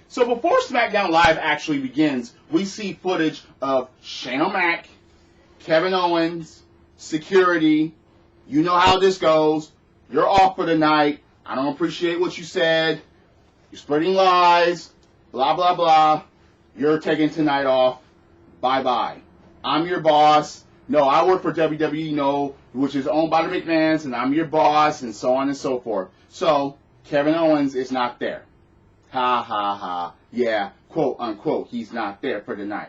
So before SmackDown Live actually begins, we see footage of Shane O'Mac, Kevin Owens, security. You know how this goes. You're off for the night. I don't appreciate what you said. You're spreading lies. Blah, blah, blah. You're taking tonight off. Bye-bye. I'm your boss. No, I work for WWE, no, which is owned by the McMahons, and I'm your boss, and so on and so forth. So, Kevin Owens is not there. Ha, ha, ha. Yeah, quote, unquote, he's not there for the night.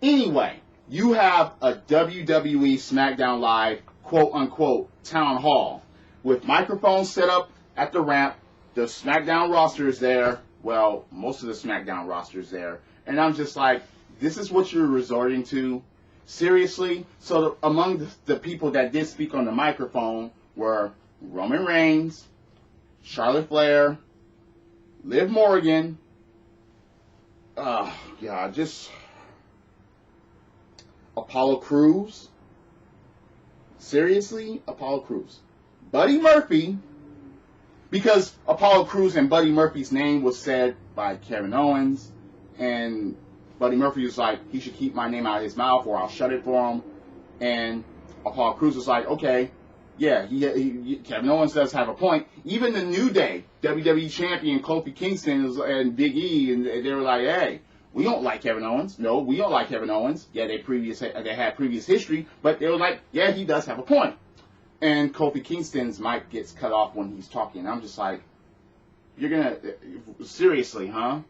Anyway, you have a WWE Smackdown Live, quote, unquote, town hall with microphones set up at the ramp. The SmackDown roster is there. Well, most of the SmackDown roster is there. And I'm just like, this is what you're resorting to? Seriously? So among the people that did speak on the microphone were Roman Reigns, Charlotte Flair, Liv Morgan, just Apollo Crews. Seriously? Apollo Crews. Buddy Murphy, because Apollo Crews and Buddy Murphy's name was said by Kevin Owens, and Buddy Murphy was like, he should keep my name out of his mouth or I'll shut it for him. And Apollo Crews was like, okay, yeah, Kevin Owens does have a point. Even the New Day, WWE Champion Kofi Kingston and Big E, and they were like, hey, we don't like Kevin Owens. No, we don't like Kevin Owens. Yeah, they had previous history, but they were like, yeah, he does have a point. And Kofi Kingston's mic gets cut off when he's talking. I'm just like, you're gonna, seriously, huh?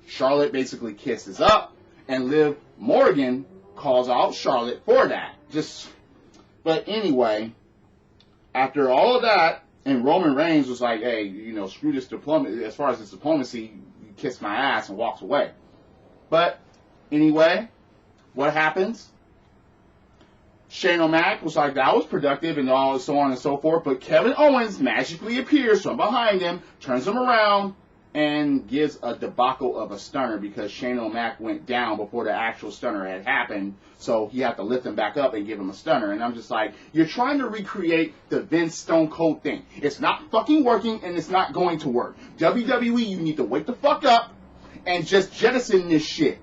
Charlotte basically kisses up, and Liv Morgan calls out Charlotte for that. But anyway, after all of that, and Roman Reigns was like, hey, screw this diplomacy. As far as this diplomacy, you kiss my ass, and walks away. But anyway, what happens? Shane O'Mac was like, that was productive, and all so on and so forth. But Kevin Owens magically appears from behind him, turns him around, and gives a debacle of a stunner because Shane O'Mac went down before the actual stunner had happened, so he had to lift him back up and give him a stunner. And I'm just like, you're trying to recreate the Vince Stone Cold thing. It's not fucking working, and it's not going to work. WWE, you need to wake the fuck up and just jettison this shit.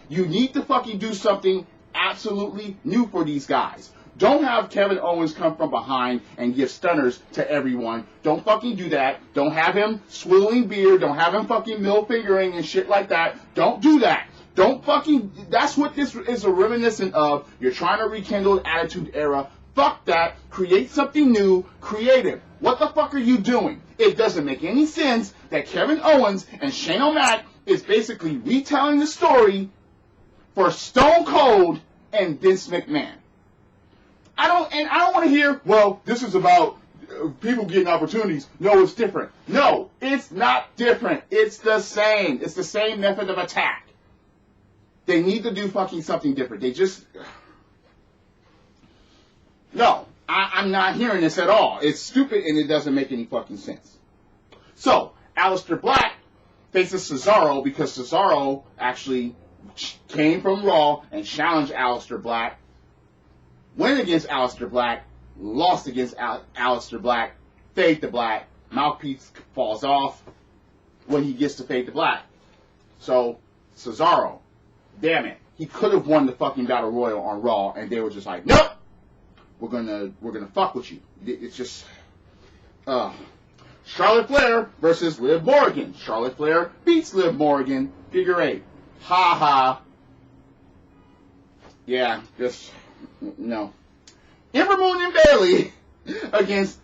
You need to fucking do something absolutely new for these guys. Don't have Kevin Owens come from behind and give stunners to everyone. Don't fucking do that. Don't have him swiveling beer. Don't have him fucking middle fingering and shit like that. Don't do that. Don't fucking, that's what this is a reminiscent of. You're trying to rekindle the Attitude Era. Fuck that. Create something new, creative. What the fuck are you doing? It doesn't make any sense that Kevin Owens and Shane O'Mac is basically retelling the story for Stone Cold and Vince McMahon. I don't want to hear, well, this is about people getting opportunities. No, it's different. No, it's not different. It's the same. It's the same method of attack. They need to do fucking something different. They just... No, I'm not hearing this at all. It's stupid and it doesn't make any fucking sense. So, Alister Black faces Cesaro because Cesaro actually came from Raw and challenged Alister Black. Went against Alister Black, lost against Alister Black, fade to black, mouthpiece falls off when he gets to fade to black. So, Cesaro, damn it, he could have won the fucking Battle Royal on Raw, and they were just like, nope, we're gonna fuck with you. It's just, Charlotte Flair versus Liv Morgan. Charlotte Flair beats Liv Morgan, figure 8. Ha ha. Yeah, just... No. Ember Moon and Bayley against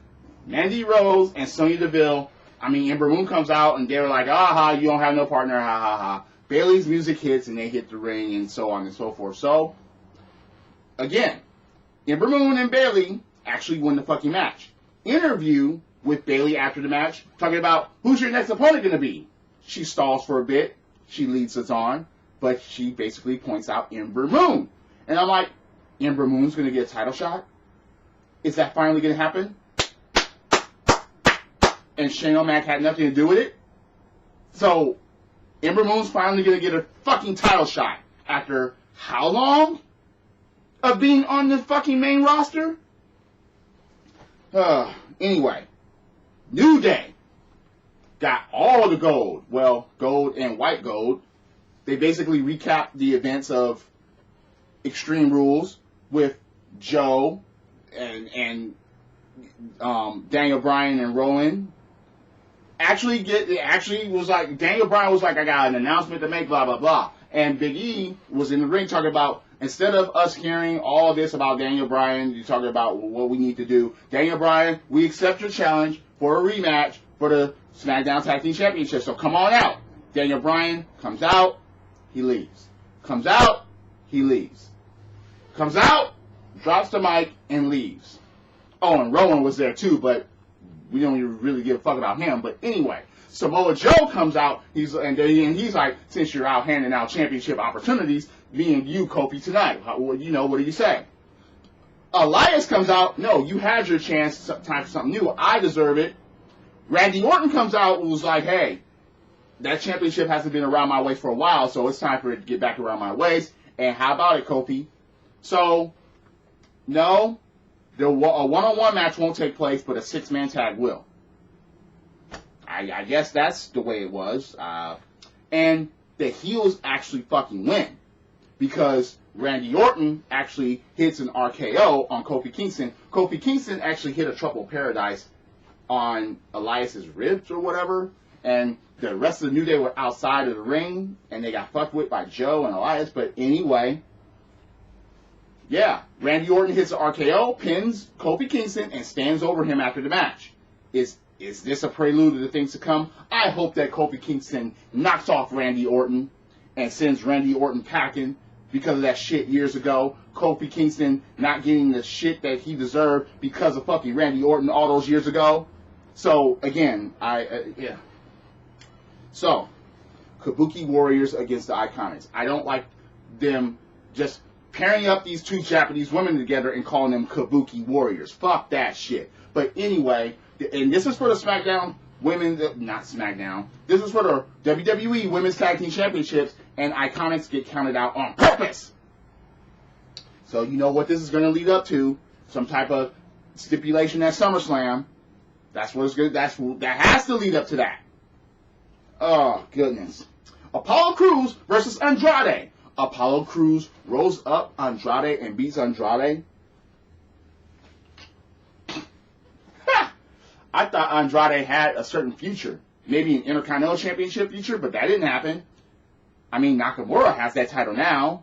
Mandy Rose and Sonia Deville. I mean, Ember Moon comes out and they're like, aha, you don't have no partner, ha ha ha. Bayley's music hits and they hit the ring and so on and so forth. So, again, Ember Moon and Bayley actually win the fucking match. Interview with Bayley after the match, talking about who's your next opponent going to be. She stalls for a bit. She leads us on, but she basically points out Ember Moon. And I'm like, Ember Moon's going to get a title shot? Is that finally going to happen? And Shane O'Mac had nothing to do with it? So, Ember Moon's finally going to get a fucking title shot. After how long? of being on the fucking main roster? Anyway, New Day got all the gold. Well, gold and white gold. They basically recapped the events of Extreme Rules with Joe and Daniel Bryan and Rowan. Actually was like, Daniel Bryan was like, I got an announcement to make, blah, blah, blah. And Big E was in the ring talking about, instead of us hearing all this about Daniel Bryan, you're talking about what we need to do. Daniel Bryan, we accept your challenge for a rematch for the SmackDown Tag Team Championship. So come on out. Daniel Bryan comes out, he leaves. Comes out, he leaves. Comes out, drops the mic, and leaves. Oh, and Rowan was there too, but we don't even really give a fuck about him. But anyway, Samoa Joe comes out, he's like, since you're out handing out championship opportunities, me and you, Kofi, tonight. What do you say? Elias comes out, no, you had your chance, time for something new. I deserve it. Randy Orton comes out and was like, hey, that championship hasn't been around my waist for a while, so it's time for it to get back around my waist. And how about it, Kofi? So, no, a one-on-one match won't take place, but a six-man tag will. I guess that's the way it was. And the heels actually fucking win. Because Randy Orton actually hits an RKO on Kofi Kingston. Kofi Kingston actually hit a Trouble Paradise on Elias's ribs or whatever. And the rest of the New Day were outside of the ring. And they got fucked with by Joe and Elias. But anyway, yeah, Randy Orton hits an RKO, pins Kofi Kingston, and stands over him after the match. Is this a prelude to the things to come? I hope that Kofi Kingston knocks off Randy Orton and sends Randy Orton packing because of that shit years ago. Kofi Kingston not getting the shit that he deserved because of fucking Randy Orton all those years ago. So, again, yeah. So, Kabuki Warriors against the IIconics. I don't like them just pairing up these two Japanese women together and calling them Kabuki Warriors. Fuck that shit. But anyway, and this is for the SmackDown Women's, not SmackDown, this is for the WWE Women's Tag Team Championships, and IIconics get counted out on purpose. So you know what this is going to lead up to? Some type of stipulation at SummerSlam. That's what it's good. That has to lead up to that. Oh goodness. Apollo Crews versus Andrade. Apollo Crews rolls up Andrade and beats Andrade. I thought Andrade had a certain future. Maybe an Intercontinental Championship future, but that didn't happen. I mean, Nakamura has that title now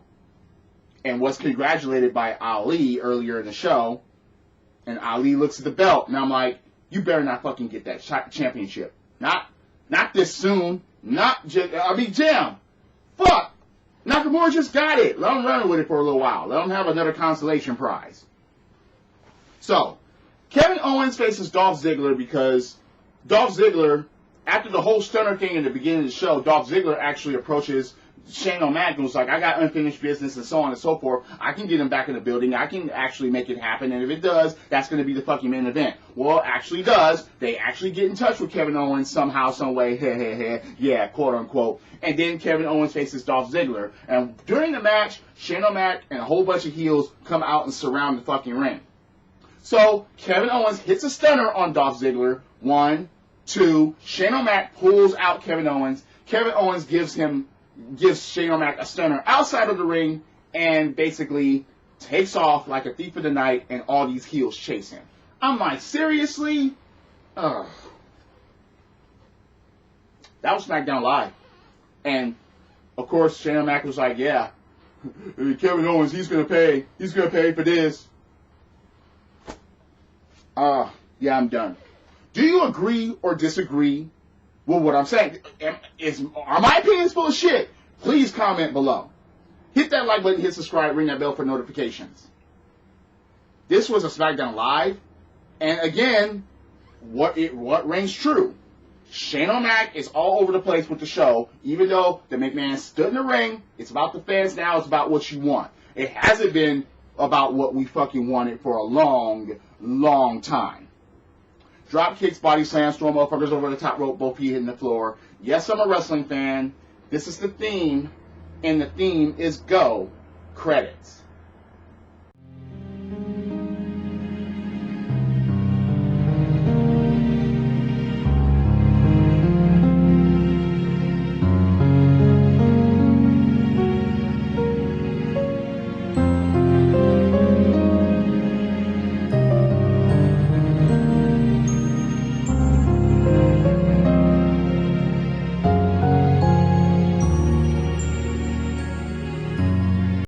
and was congratulated by Ali earlier in the show. And Ali looks at the belt, and I'm like, you better not fucking get that championship. Not this soon. Damn. Fuck. Nakamura just got it. Let him run with it for a little while. Let him have another consolation prize. So, Kevin Owens faces Dolph Ziggler because Dolph Ziggler, after the whole stunner thing in the beginning of the show, Dolph Ziggler actually approaches Shane O'Mac and was like, I got unfinished business and so on and so forth. I can get him back in the building. I can actually make it happen. And if it does, that's going to be the fucking main event. Well, it actually does. They actually get in touch with Kevin Owens somehow, some way. Yeah, quote unquote. And then Kevin Owens faces Dolph Ziggler. And during the match, Shane O'Mac and a whole bunch of heels come out and surround the fucking ring. So, Kevin Owens hits a stunner on Dolph Ziggler. 1, 2. Shane O'Mac pulls out Kevin Owens. Kevin Owens gives Shane O'Mac a stunner outside of the ring and basically takes off like a thief in the night, and all these heels chase him. I'm like, seriously? Ugh. That was SmackDown Live. And, of course, Shane O'Mac was like, yeah, Kevin Owens, he's going to pay. He's going to pay for this. Yeah, I'm done. Do you agree or disagree with what I'm saying? Are my opinions full of shit? Please comment below. Hit that like button, hit subscribe, ring that bell for notifications. This was a SmackDown Live. And again, what rings true? Shane O'Mac is all over the place with the show. Even though the McMahon stood in the ring, it's about the fans now, it's about what you want. It hasn't been about what we fucking wanted for a long, long time. Drop kicks, body slams, throw motherfuckers over the top rope, both feet hitting the floor. Yes, I'm a wrestling fan. This is the theme, and the theme is go credits.